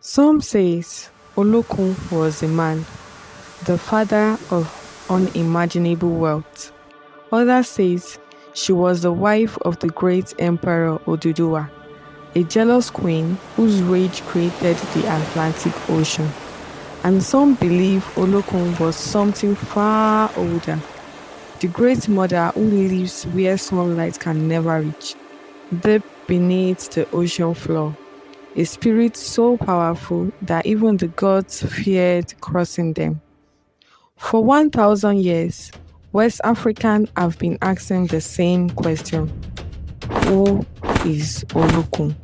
Some says Olokun was a man, the father of unimaginable wealth. Others says she was the wife of the great emperor Oduduwa, a jealous queen whose rage created the Atlantic Ocean. And some believe Olokun was something far older, the great mother who lives where sunlight can never reach, deep beneath the ocean floor. A spirit so powerful that even the gods feared crossing them. For 1,000 years, West Africans have been asking the same question: who is Olokun?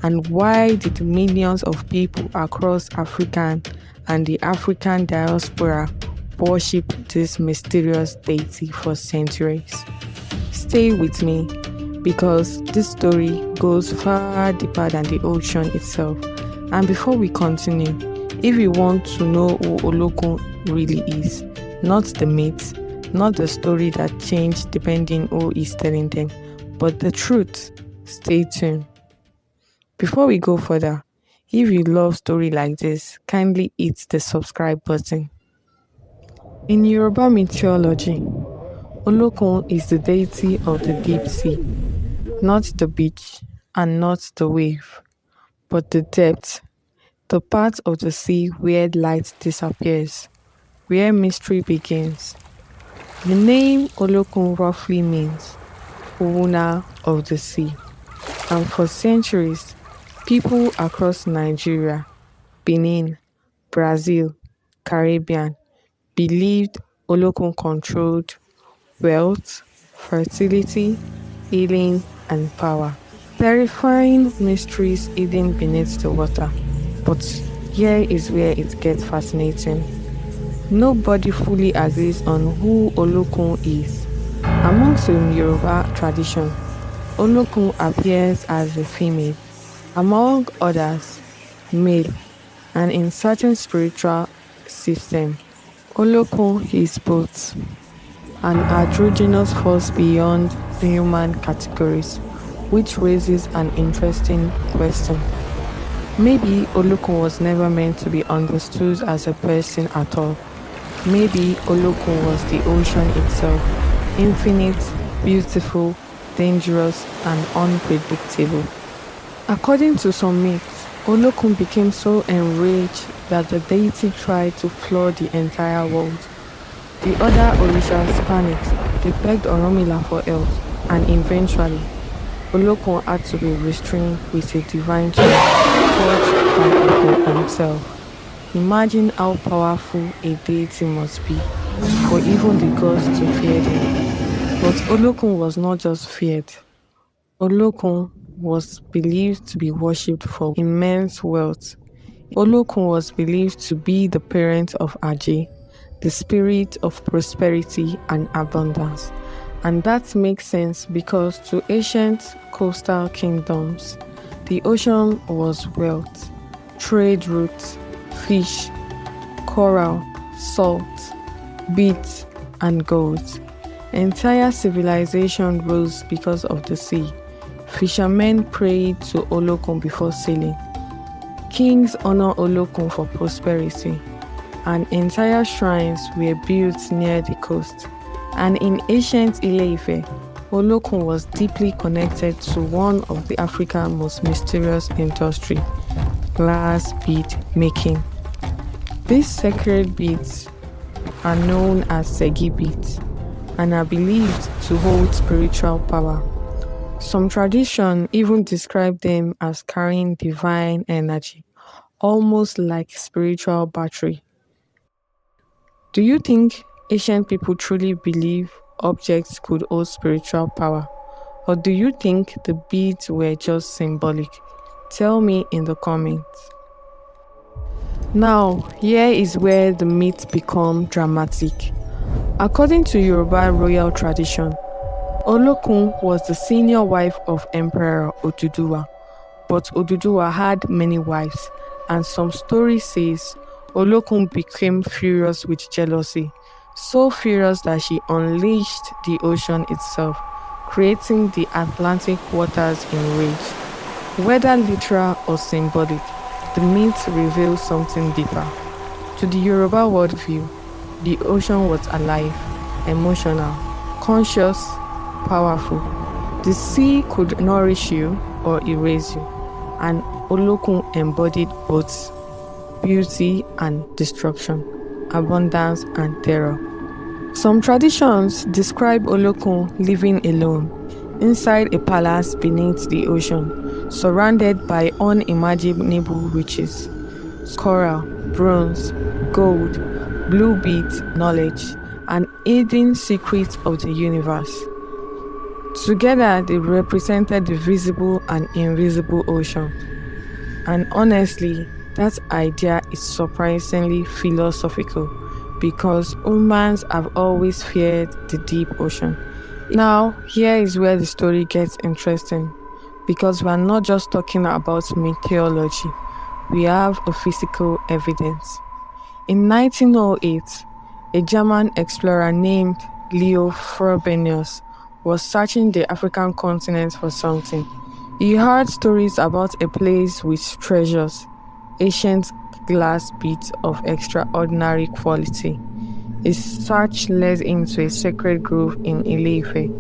And why did millions of people across Africa and the African diaspora worship this mysterious deity for centuries? Stay with me, because this story goes far deeper than the ocean itself. And before we continue, if you want to know who Olokun really is, not the myth, not the story that changed depending who is telling them, but the truth, stay tuned. Before we go further, if you love story like this, kindly hit the subscribe button. In Yoruba mythology, Olokun is the deity of the deep sea, not the beach and not the wave, but the depth, the part of the sea where light disappears, where mystery begins. The name Olokun roughly means owner of the sea, and for centuries, people across Nigeria, Benin, Brazil, Caribbean believed Olokun controlled wealth, fertility, healing, and power. Terrifying mysteries hidden beneath the water. But here is where it gets fascinating. Nobody fully agrees on who Olokun is. Amongst the Yoruba tradition, Olokun appears as a female, among others, male, and in certain spiritual systems, Olokun is both an androgynous force beyond human categories, which raises an interesting question. Maybe Olokun was never meant to be understood as a person at all. Maybe Olokun was the ocean itself, infinite, beautiful, dangerous, and unpredictable. According to some myths, Olokun became so enraged that the deity tried to flood the entire world. The other Orishas panicked, they begged Oromila for help, and eventually, Olokun had to be restrained with a divine chain forged by Olokun himself. Imagine how powerful a deity must be for even the gods to fear him. But Olokun was not just feared. Olokun was believed to be worshipped for immense wealth. Olokun was believed to be the parent of Aje, the spirit of prosperity and abundance. And that makes sense because to ancient coastal kingdoms, the ocean was wealth, trade routes, fish, coral, salt, beads, and gold. Entire civilization rose because of the sea. Fishermen prayed to Olokun before sailing. Kings honor Olokun for prosperity, and entire shrines were built near the coast. And in ancient Ile-Ife, Olokun was deeply connected to one of the Africa's most mysterious industry, glass bead making. These sacred beads are known as Segi beads and are believed to hold spiritual power. Some traditions even describe them as carrying divine energy, almost like spiritual battery. Do you think ancient people truly believe objects could hold spiritual power? Or do you think the beads were just symbolic? Tell me in the comments. Now, here is where the myths become dramatic. According to Yoruba royal tradition, Olokun was the senior wife of Emperor Oduduwa, but Oduduwa had many wives, and some stories says Olokun became furious with jealousy, so furious that she unleashed the ocean itself, creating the Atlantic waters in rage. Whether literal or symbolic, the myth reveals something deeper. To the Yoruba worldview, the ocean was alive, emotional, conscious, powerful. The sea could nourish you or erase you, and Olokun embodied both beauty and destruction, abundance and terror. Some traditions describe Olokun living alone, inside a palace beneath the ocean, surrounded by unimaginable riches: coral, bronze, gold, blue beads, knowledge, and hidden secrets of the universe. Together, they represented the visible and invisible ocean. And honestly, that idea is surprisingly philosophical because humans have always feared the deep ocean. Now, here is where the story gets interesting because we are not just talking about mythology, we have a physical evidence. In 1908, a German explorer named Leo Frobenius was searching the African continent for something. He heard stories about a place with treasures, ancient glass beads of extraordinary quality. His search led him to a sacred grove in Ile-Ife,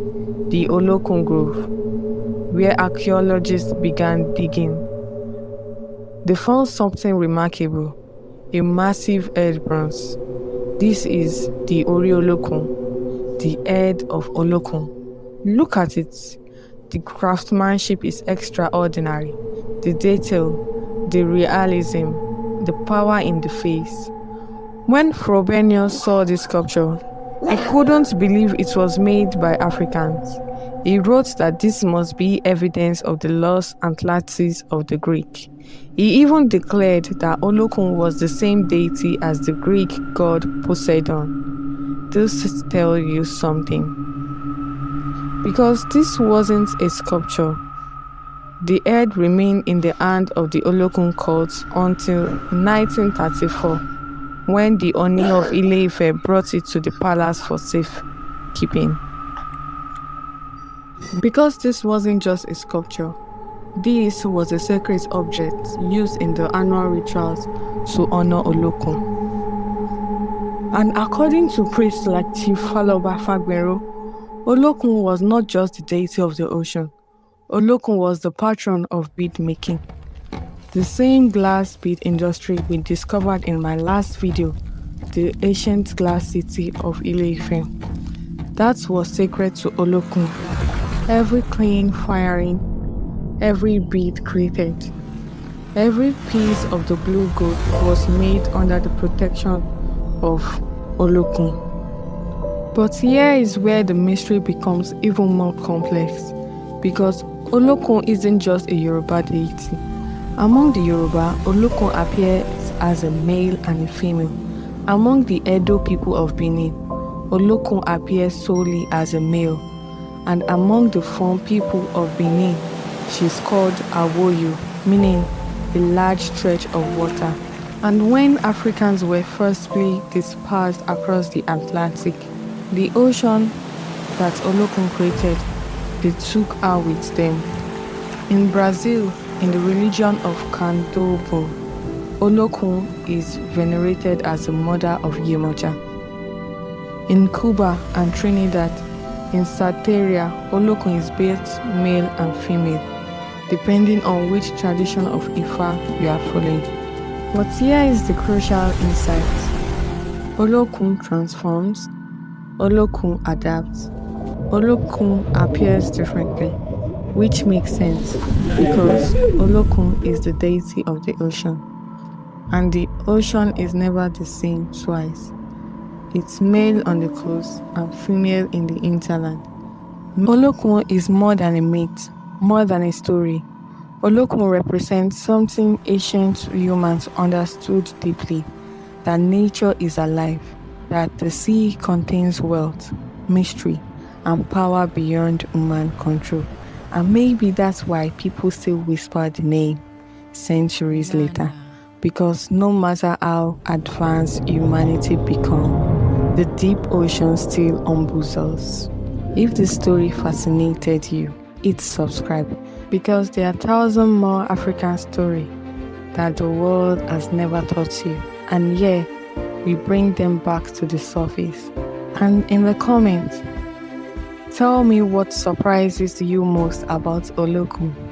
the Olokun Grove, where archaeologists began digging. They found something remarkable: a massive head bronze. This is the Olokun, the head of Olokun. Look at it. The craftsmanship is extraordinary. The detail, the realism, the power in the face. When Frobenius saw this sculpture, he couldn't believe it was made by Africans. He wrote that this must be evidence of the lost Atlantis of the Greek. He even declared that Olokun was the same deity as the Greek god Poseidon. This tells you something. Because this wasn't a sculpture, the head remained in the hand of the Olokun cult until 1934, when the Oni of Ile-Ife brought it to the palace for safekeeping. Because this wasn't just a sculpture, this was a sacred object used in the annual rituals to honor Olokun. And according to priests like Chief Faloba Fagbero, Olokun was not just the deity of the ocean. Olokun was the patron of bead making. The same glass bead industry we discovered in my last video, the ancient glass city of Ile-Ife. That was sacred to Olokun. Every clean firing, every bead created, every piece of the blue gold was made under the protection of Olokun. But here is where the mystery becomes even more complex, because Olokun isn't just a Yoruba deity. Among the Yoruba, Olokun appears as a male and a female. Among the Edo people of Benin, Olokun appears solely as a male. And among the Fon people of Benin, she is called Awoyo, meaning a large stretch of water. And when Africans were firstly dispersed across the Atlantic, the ocean that Olokun created, they took her with them. In Brazil, in the religion of Candomble, Olokun is venerated as the mother of Yemoja. In Cuba and Trinidad, in Santeria, Olokun is both male and female, depending on which tradition of Ifa you are following. But here is the crucial insight. Olokun transforms, Olokun adapts, Olokun appears differently, which makes sense because Olokun is the deity of the ocean, and the ocean is never the same twice. It's male on the coast and female in the hinterland. Olokun is more than a myth, more than a story. Olokun represents something ancient humans understood deeply, that nature is alive, that the sea contains wealth, mystery, and power beyond human control. And maybe that's why people still whisper the name centuries later, because no matter how advanced humanity becomes, the deep ocean still humbles us. If this story fascinated you, hit subscribe, because there are 1,000 more African stories that the world has never taught you. And yeah, we bring them back to the surface. And in the comments, tell me what surprises you most about Olokun.